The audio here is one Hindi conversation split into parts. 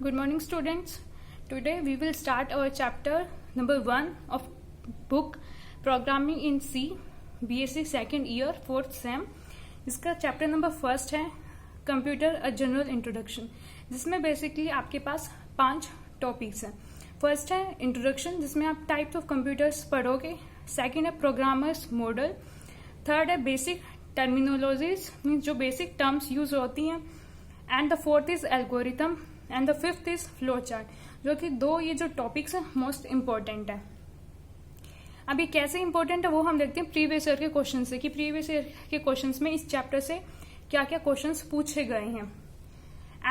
Good morning, students. Today we will start our chapter number 1 of book Programming in C, BSc second year, fourth sem. इसका चैप्टर नंबर फर्स्ट है कंप्यूटर अ जनरल इंट्रोडक्शन, जिसमें बेसिकली आपके पास 5 टॉपिक्स हैं. फर्स्ट है इंट्रोडक्शन, जिसमें आप टाइप्स ऑफ कंप्यूटर्स पढ़ोगे. सेकंड है प्रोग्रामर्स मॉडल. थर्ड है बेसिक टर्मिनोलॉजीज, मीन्स जो बेसिक टर्म्स यूज होती हैं. And the fourth is algorithm and the fifth is flow chart, जो कि ये जो टॉपिक्स हैं मोस्ट इंपॉर्टेंट है. अब ये कैसे इंपॉर्टेंट है वो हम देखते हैं प्रीवियस ईयर के क्वेश्चन से, कि प्रीवियस ईयर के क्वेश्चंस में इस चैप्टर से क्या क्या क्वेश्चंस पूछे गए हैं.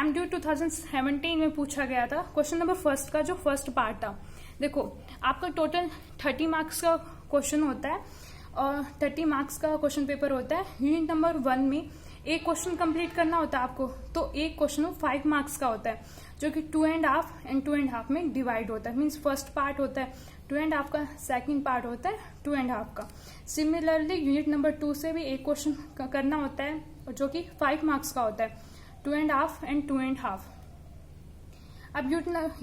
एमडीयू 2017 में पूछा गया था क्वेश्चन नंबर फर्स्ट का, जो फर्स्ट पार्ट था. देखो, आपका टोटल 30 मार्क्स का क्वेश्चन होता है और 30 मार्क्स का क्वेश्चन पेपर होता है. यूनिट नंबर 1 में एक क्वेश्चन कंप्लीट करना होता है आपको, तो एक क्वेश्चन 5 मार्क्स का होता है, जो कि 2.5 एंड 2.5 में डिवाइड होता है. मीन्स फर्स्ट पार्ट होता है 2.5 का, सेकंड पार्ट होता है 2.5 का. सिमिलरली यूनिट नंबर 2 से भी एक क्वेश्चन करना होता है, जो कि 5 मार्क्स का होता है, 2.5 एंड 2.5. अब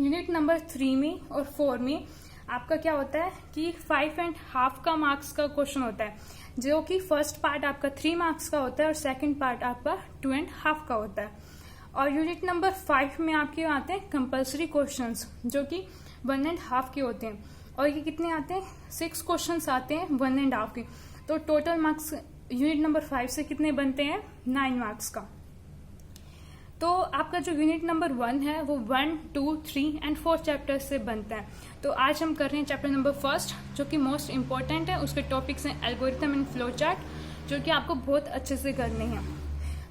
यूनिट नंबर 3 में और 4 में आपका क्या होता है कि 5.5 का मार्क्स का क्वेश्चन होता है, जो कि फर्स्ट पार्ट आपका 3 मार्क्स का होता है और सेकंड पार्ट आपका 2.5 का होता है. और यूनिट नंबर 5 में आपके आते हैं कंपल्सरी क्वेश्चंस, जो कि 1.5 के होते हैं. और ये कितने आते हैं? 6 क्वेश्चंस आते हैं 1.5 के. तो टोटल मार्क्स यूनिट नंबर 5 से कितने बनते हैं? 9 मार्क्स का. तो आपका जो यूनिट नंबर 1 है वो 1, 2, 3 एंड 4 चैप्टर से बनता है. तो आज हम कर रहे हैं चैप्टर नंबर फर्स्ट, जो कि मोस्ट इंपॉर्टेंट है. उसके टॉपिक्स हैं एल्गोरिथम एंड फ्लो चार्ट, जो कि आपको बहुत अच्छे से करने हैं.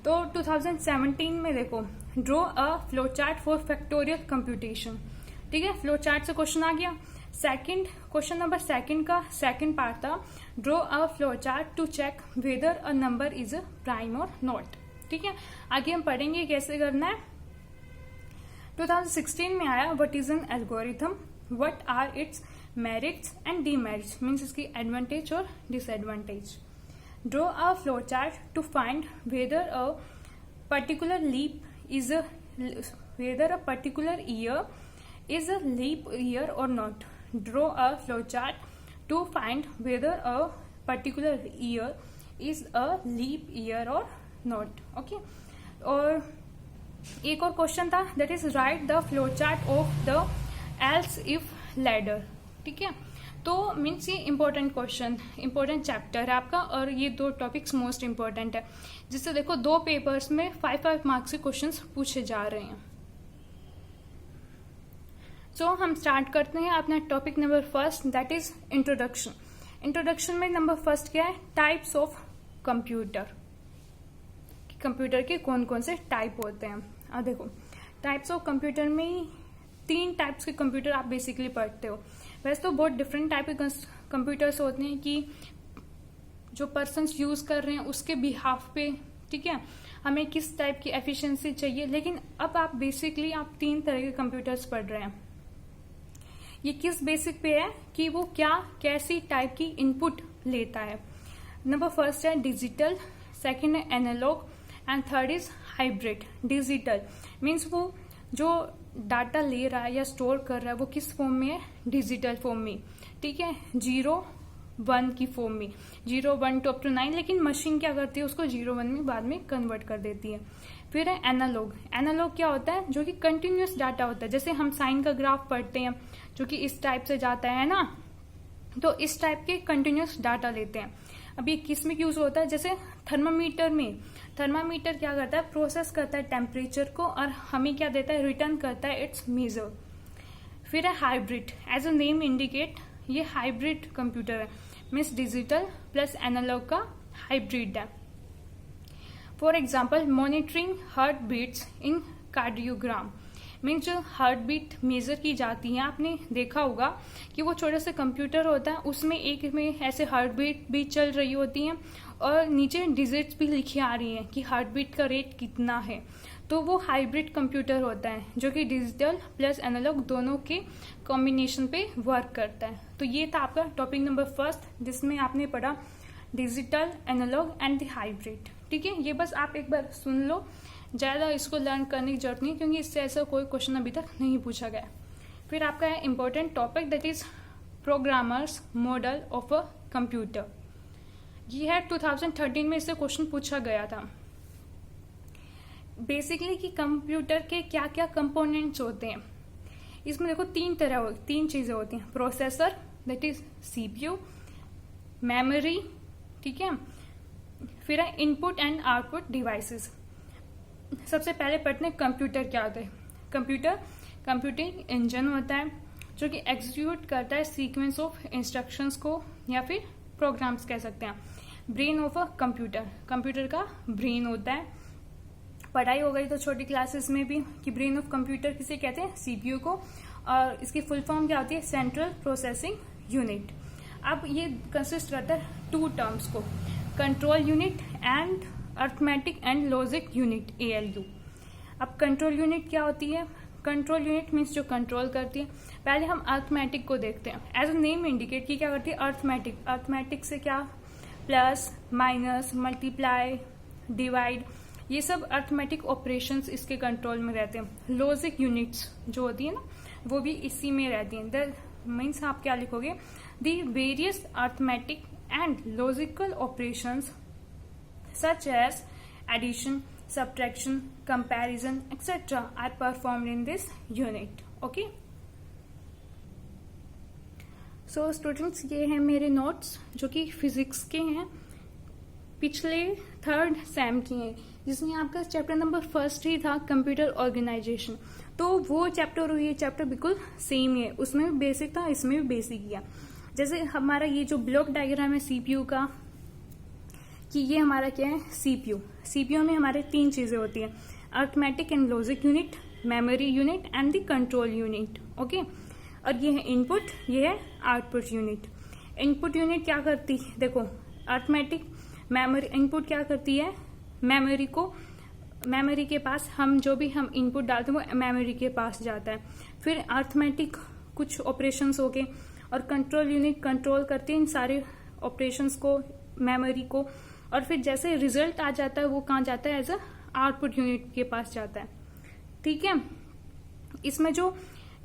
तो 2017 में देखो, draw a flow chart for factorial computation. ठीक है, फ्लो चार्ट से क्वेश्चन आ गया. सेकंड क्वेश्चन नंबर सेकंड का सेकंड पार्ट था, draw a flow chart to check whether a number is a prime और नॉट. ठीक है, आगे हम पढ़ेंगे कैसे करना है. 2016 में आया what is an algorithm, what are its merits and demerits, means इसकी एडवांटेज और disadvantage. Draw a flow chart to find whether a particular year is a leap year or not. Draw a flow chart to find whether a particular year is a leap year or not. Okay. और एक और क्वेश्चन था, that is write the flow chart of the else if ladder. ठीक है, तो मीन्स ये इंपॉर्टेंट क्वेश्चन, इंपॉर्टेंट चैप्टर है आपका, और ये 2 टॉपिक्स मोस्ट इंपॉर्टेंट है, जिससे देखो 2 पेपर्स में 5 मार्क्स के क्वेश्चंस पूछे जा रहे हैं. सो हम स्टार्ट करते हैं अपना topic number first, that is introduction. Introduction में नंबर फर्स्ट क्या है? Types of computer. कंप्यूटर के कौन कौन से टाइप होते हैं. अब देखो, टाइप्स ऑफ कंप्यूटर में 3 टाइप्स के कंप्यूटर आप बेसिकली पढ़ते हो. वैसे तो बहुत डिफरेंट टाइप के कंप्यूटर्स होते हैं कि जो पर्सन्स यूज कर रहे हैं उसके बिहाफ पे, ठीक है, हमें किस टाइप की एफिशिएंसी चाहिए. लेकिन अब आप बेसिकली 3 तरह के कंप्यूटर्स पढ़ रहे हैं. ये किस बेसिक पे है कि वो कैसी टाइप की इनपुट लेता है. नंबर फर्स्ट है डिजिटल, सेकंड है analog and third is hybrid. Digital means वो जो डाटा ले रहा है या स्टोर कर रहा है वो किस फॉर्म में है? डिजिटल फॉर्म में. ठीक है, 0, 1 की फॉर्म में, 0, 1 to up to 9. लेकिन मशीन क्या करती है? उसको 0, 1 में बाद में कन्वर्ट कर देती है. फिर है एनालॉग. एनालॉग क्या होता है? जो कि कंटिन्यूअस डाटा होता है. जैसे हम साइन का ग्राफ पढ़ते हैं, जो कि इस टाइप से जाता है ना, तो इस टाइप के कंटिन्यूअस डाटा लेते हैं. अभी किस में यूज होता है? जैसे थर्मामीटर में. थर्मामीटर क्या करता है? प्रोसेस करता है टेम्परेचर को और हमें क्या देता है? रिटर्न करता है इट्स मेजर. फिर है hybrid. As a name indicate, ये हाइब्रिड कंप्यूटर है, मीन्स डिजिटल प्लस एनालॉग का हाइब्रिड है. For example, monitoring heart beats in cardiogram, means जो हार्ट बीट मेजर की जाती है. आपने देखा होगा कि वो छोटे से कंप्यूटर होता है, उसमें एक में ऐसे हार्ट बीट भी चल रही होती हैं और नीचे डिजिट्स भी लिखी आ रही हैं कि हार्ट बीट का रेट कितना है. तो वो हाइब्रिड कंप्यूटर होता है, जो कि डिजिटल प्लस एनालॉग दोनों के कॉम्बिनेशन पे वर्क करता है. तो ये था आपका टॉपिक नंबर फर्स्ट, जिसमें आपने पढ़ा digital, analog and the hybrid. ठीक है, ये बस आप एक बार सुन लो. ज़्यादा इसको लर्न करने की जरूरत नहीं, क्योंकि इससे ऐसा कोई क्वेश्चन अभी तक नहीं पूछा गया। फिर आपका है important topic, that is programmers model of a computer. ये है 2013 में इससे क्वेश्चन पूछा गया था। बेसिकली कि कंप्यूटर के क्या क्या कंपोनेंट्स होते हैं। इसमें देखो तीन चीजें होती हैं, processor that is CPU, memory, ठीक है, फिर है इनपुट एंड आउटपुट डिवाइसेस। सबसे पहले पढ़ते हैं कंप्यूटर क्या होता है। कंप्यूटर कंप्यूटिंग इंजन होता है जो कि एग्जीक्यूट करता है सीक्वेंस ऑफ इंस्ट्रक्शंस को, या फिर प्रोग्राम्स कह सकते हैं। Brain of a computer, computer का ब्रेन होता है। पढ़ाई हो गई तो छोटी क्लासेस में भी कि ब्रेन ऑफ कंप्यूटर किसे कहते हैं, सीपीयू को, और इसकी फुल फॉर्म क्या होती है, सेंट्रल प्रोसेसिंग यूनिट। अब ये कंसिस्ट करता है टू टर्म्स को, control unit and arithmetic and logic unit, ALU। अब कंट्रोल यूनिट क्या होती है, कंट्रोल यूनिट मीन्स जो कंट्रोल करती है। पहले हम अर्थमेटिक को देखते हैं। एज अ नेम इंडिकेट की क्या करती है, अर्थमेटिक। अर्थमेटिक से क्या, प्लस माइनस मल्टीप्लाई डिवाइड, ये सब अर्थमेटिक ऑपरेशंस इसके कंट्रोल में रहते हैं। लॉजिक यूनिट्स जो होती है ना, वो भी इसी में रहती हैं। द मीन्स आप क्या लिखोगे, the various arithmetic and logical operations such as addition, subtraction, comparison, etc. are performed in this unit. Okay. So students, ये हैं मेरे नोट्स जो कि फिजिक्स के हैं, पिछले 3rd सेम की हैं, जिसमें आपका चैप्टर नंबर 1 ही था कंप्यूटर ऑर्गेनाइजेशन। तो वो चैप्टर और ये चैप्टर बिल्कुल सेम ही है, उसमें भी बेसिक था, इसमें भी बेसिक ही है। जैसे हमारा ये जो ब्लॉक डायग्राम है सीपीयू का, कि ये हमारा क्या है, सीपीयू। सीपीयू में हमारे 3 चीजें होती हैं, arithmetic and logic unit, memory unit and the control unit. Okay, और ये है इनपुट, ये है आउटपुट यूनिट। इनपुट यूनिट क्या करती है, देखो अर्थमेटिक मेमोरी इनपुट क्या करती है, मेमोरी के पास हम जो भी हम इनपुट डालते हैं वो मेमोरी के पास जाता है। फिर अर्थमेटिक कुछ ऑपरेशंस हो गए, और कंट्रोल यूनिट कंट्रोल करती है इन सारे ऑपरेशंस को, मेमोरी को, और फिर जैसे रिजल्ट आ जाता है वो कहाँ जाता है, एज अ आउटपुट यूनिट के पास जाता है। ठीक है, इसमें जो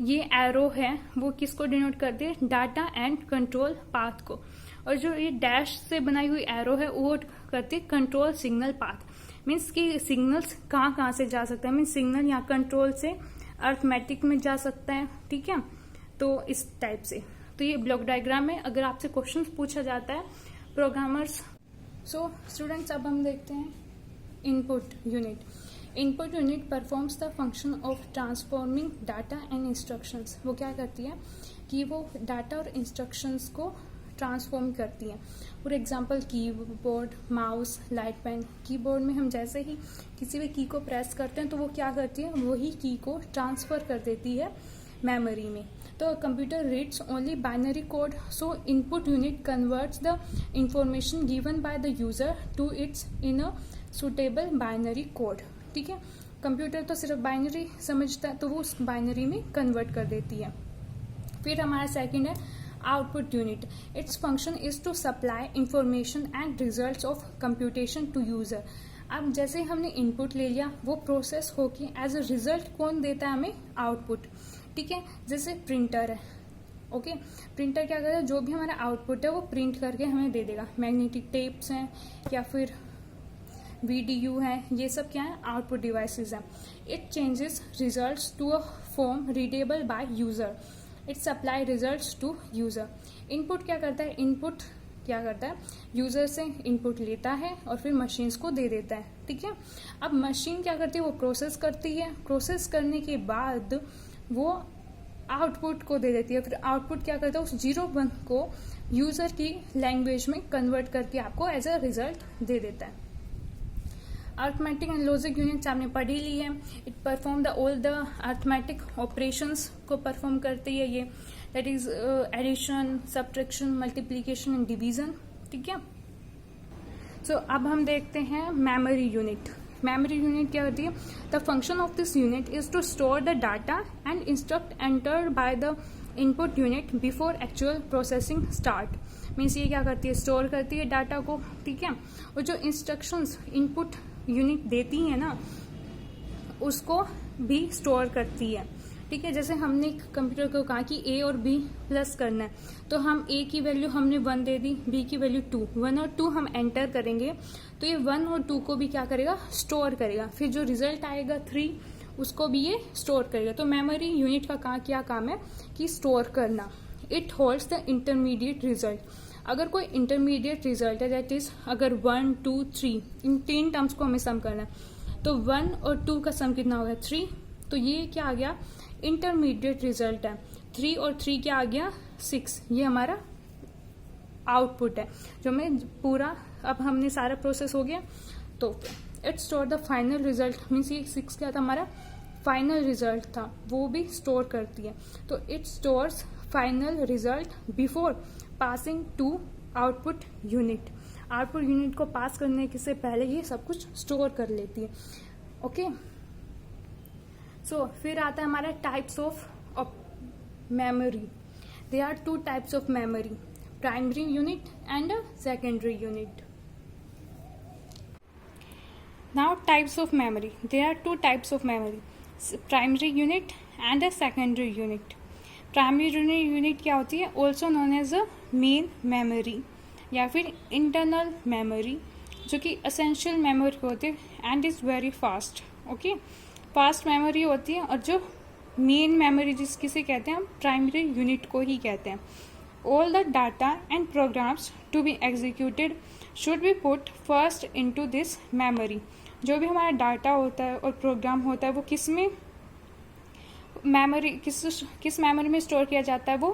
ये एरो है वो किसको डिनोट करती है, डाटा एंड कंट्रोल पाथ को, और जो ये डैश से बनाई हुई एरो है वो करती है कंट्रोल सिग्नल पाथ। मीन्स कि सिग्नल्स कहाँ कहाँ से जा सकता है, मीन्स सिग्नल यहाँ कंट्रोल से अर्थमेटिक में जा सकता है। ठीक है, तो इस टाइप से। तो ये ब्लॉक डायग्राम में अगर आपसे क्वेश्चन पूछा जाता है प्रोग्रामर्स। सो स्टूडेंट्स, अब हम देखते हैं input unit. Input unit performs the function of transforming data and instructions. वो क्या करती है कि वो डाटा और इंस्ट्रक्शंस को ट्रांसफॉर्म करती है। For example keyboard, mouse, light pen. Keyboard में हम जैसे ही किसी भी की को प्रेस करते हैं तो वो क्या करती है, वही की को ट्रांसफर कर देती है मेमोरी में। तो computer reads only binary code, so input unit converts the information given by the user to its in a suitable binary code. ठीक है, कंप्यूटर तो सिर्फ बाइनरी समझता है, तो वो उस बाइनरी में कन्वर्ट कर देती है। फिर हमारा सेकंड है output unit. Its function is to supply information and results of computation to user. अब जैसे हमने इनपुट ले लिया, वो प्रोसेस होके एज अ रिजल्ट कौन देता है हमें, आउटपुट। ठीक है, जैसे प्रिंटर है। ओके, प्रिंटर क्या करता है, जो भी हमारा आउटपुट है वो प्रिंट करके हमें दे देगा। मैग्नेटिक टेप्स हैं या फिर VDU है, ये सब क्या है, आउटपुट डिवाइसेस हैं। It changes results to a form readable by user. It supply results to user. Input क्या करता है, इनपुट क्या करता है, यूजर से इनपुट लेता है और फिर मशीन्स को दे देता है। ठीक है, अब मशीन क्या करती है, वो प्रोसेस करती है। प्रोसेस करने के बाद वो आउटपुट को दे देती है। फिर आउटपुट क्या करता है, उस 0-1 को यूजर की लैंग्वेज में कन्वर्ट करके आपको एज अ रिजल्ट दे देता है। अर्थमेटिक एंड लॉजिक यूनिट्स आपने पढ़ी ली है। It perform the all the arithmetic operations को परफॉर्म करती है ये, that is addition, subtraction, multiplication and division. ठीक है, सो अब हम देखते हैं मेमोरी यूनिट। मेमोरी यूनिट क्या होती है, the function of this unit is to store the data and instruct entered by the input unit before actual processing start. Means ये क्या करती है, स्टोर करती है डाटा को। ठीक है, और जो इंस्ट्रक्शंस इनपुट यूनिट देती है ना, उसको भी स्टोर करती है। ठीक है, जैसे हमने कंप्यूटर को कहा कि ए और बी प्लस करना है, तो हम ए की वैल्यू हमने 1 दे दी, बी की वैल्यू 2, 1 और 2 हम एंटर करेंगे तो ये 1 और 2 को भी क्या करेगा, स्टोर करेगा। फिर जो रिजल्ट आएगा 3 उसको भी ये स्टोर करेगा। तो मेमोरी यूनिट का क्या काम है कि स्टोर करना। It holds the intermediate result. अगर कोई इंटरमीडिएट रिजल्ट है, दैट इज अगर 1 2 3 इन 3 टर्म्स को हमें सम करना है, तो 1 और 2 का सम कितना होगा 3, तो ये क्या आ गया, इंटरमीडिएट रिजल्ट है। 3 और 3 क्या आ गया 6, ये हमारा आउटपुट है जो हमें पूरा, अब हमने सारा प्रोसेस हो गया। तो it store the final result, means ये 6 क्या था हमारा फाइनल रिजल्ट था, वो भी स्टोर करती है। तो it stores final result before passing to output unit. Output unit को पास करने से पहले ये सब कुछ स्टोर कर लेती है। ओके, सो फिर आता है हमारा types of memory. There are 2 types of memory, primary unit and secondary unit. Now types of memory. There are 2 types of memory, primary unit and a secondary unit. Primary unit क्या होती है, also known as a main memory या फिर internal memory, जो कि essential memory होती है and is very fast. Okay, fast memory होती है, और जो main memory जिसे कहते हैं हम primary unit को ही कहते हैं। All the data and programs to be executed should be put first into this memory. जो भी हमारा डाटा होता है और प्रोग्राम होता है वो किस मेमोरी में स्टोर किया जाता है, वो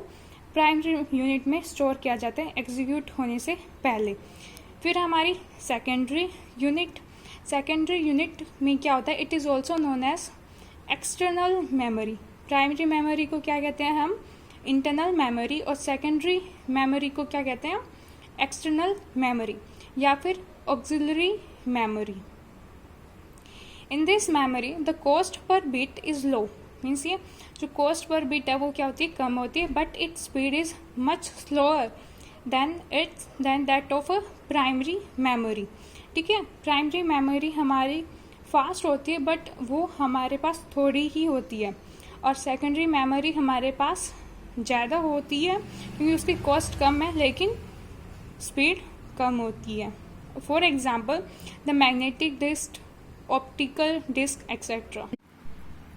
प्राइमरी यूनिट में स्टोर किया जाता है एग्जीक्यूट होने से पहले। फिर हमारी सेकेंडरी यूनिट में क्या होता है, it is also known as external memory. Primary memory को क्या कहते हैं हम, इंटरनल मेमोरी, और सेकेंडरी मेमोरी को क्या कहते हैं, एक्सटर्नल मेमोरी या फिर auxiliary memory. In this memory the cost per bit is low, means ये जो कॉस्ट पर बिट है वो क्या होती है, कम होती है, but its speed is much slower then that of a primary memory. ठीक है, प्राइमरी मेमोरी हमारी फास्ट होती है बट वो हमारे पास थोड़ी ही होती है, और सेकेंडरी मेमोरी हमारे पास ज़्यादा होती है क्योंकि उसकी कॉस्ट कम है लेकिन स्पीड कम होती है। For example the magnetic disk, optical disk etcetera.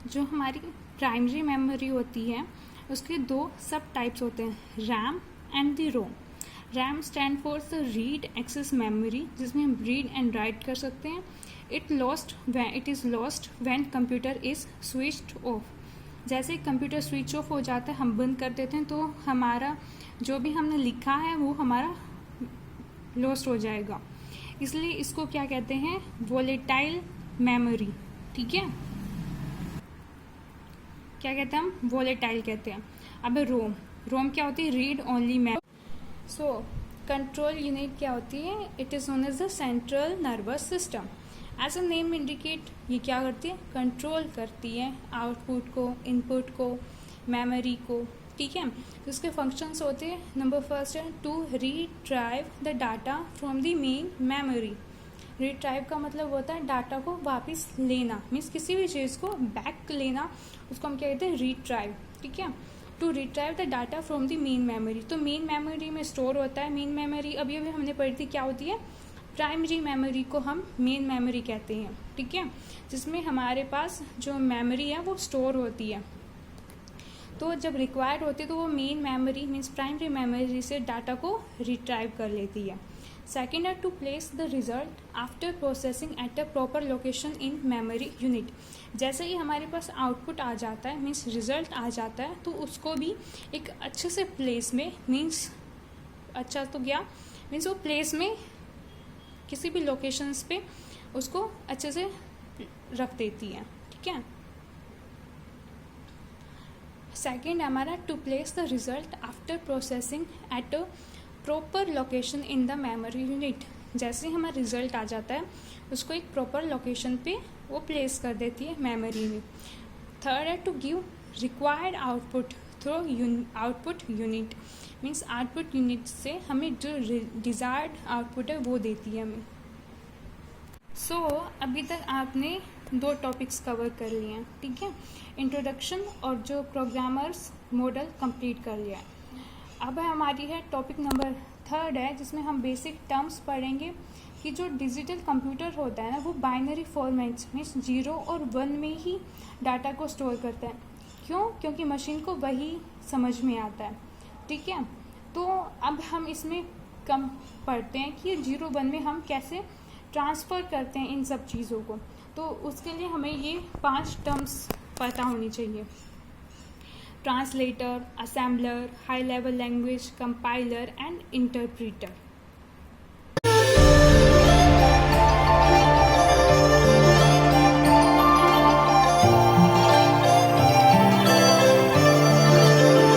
जो हमारी प्राइमरी मेमोरी होती है उसके 2 सब टाइप्स होते हैं, RAM and the ROM. RAM stand for the read access memory, जिसमें हम रीड एंड राइट कर सकते हैं। It is lost when computer is switched off. जैसे कंप्यूटर स्विच ऑफ हो जाता है, हम बंद कर देते हैं, तो हमारा जो भी हमने लिखा है वो हमारा लॉस्ट हो जाएगा। इसलिए इसको क्या कहते हैं, वोलेटाइल मेमोरी। ठीक है, क्या कहते हैं हम, वोलेटाइल कहते हैं। अब रोम क्या होती है, read only memory. So control unit क्या होती है, it is known as the central nervous system. As a name indicate, ये क्या करती है, कंट्रोल करती है आउटपुट को, इनपुट को, मेमोरी को। ठीक है, तो इसके फंक्शंस होते हैं, number first is to retrieve the data from the main memory. Retrieve का मतलब होता है डाटा को वापस लेना, मीन्स किसी भी चीज़ को बैक लेना, उसको हम क्या कहते हैं, रिट्राइव। ठीक है, to retrieve the data from the main memory. तो मेन मेमोरी में स्टोर होता है, मेन मेमोरी अभी हमने पढ़ी थी क्या होती है, प्राइमरी मेमोरी को हम मेन मेमोरी कहते हैं। ठीक है, जिसमें हमारे पास जो मेमोरी है वो स्टोर होती है, तो जब रिक्वायर्ड होती है तो वो main memory means primary memory से डाटा को रिट्राइव कर लेती है। Second is to place the result after processing at a proper location in memory unit. जैसे ही हमारे पास आउटपुट आ जाता है, मीन्स रिजल्ट आ जाता है, तो उसको भी एक अच्छे से प्लेस में, मीन्स अच्छा तो क्या मीन्स वो प्लेस में किसी भी लोकेशंस पे उसको अच्छे से रख देती है। ठीक है, सेकेंड हमारा to place the result after processing at a proper location in the memory unit. जैसे ही हमारा रिजल्ट आ जाता है उसको एक प्रॉपर लोकेशन पे वो प्लेस कर देती है मेमोरी में। Third is to give required output through output unit, means output unit से हमें जो डिजायर्ड आउटपुट है वो देती है हमें। सो अभी तक आपने 2 टॉपिक्स कवर कर लिए हैं, ठीक है। इंट्रोडक्शन और जो प्रोग्रामर्स मॉडल कंप्लीट कर लिया है। अब हमारी है टॉपिक नंबर 3 है, जिसमें हम बेसिक टर्म्स पढ़ेंगे कि जो डिजिटल कंप्यूटर होता है ना, वो बाइनरी फॉर्मेट्स में 0 और 1 में ही डाटा को स्टोर करता है। क्यों? क्योंकि मशीन को वही समझ में आता है, ठीक है। तो अब हम इसमें कम पढ़ते हैं कि 0-1 में हम कैसे ट्रांसफ़र करते हैं इन सब चीज़ों को। तो उसके लिए हमें ये 5 टर्म्स पता होनी चाहिए: translator, assembler, high level language, compiler and interpreter.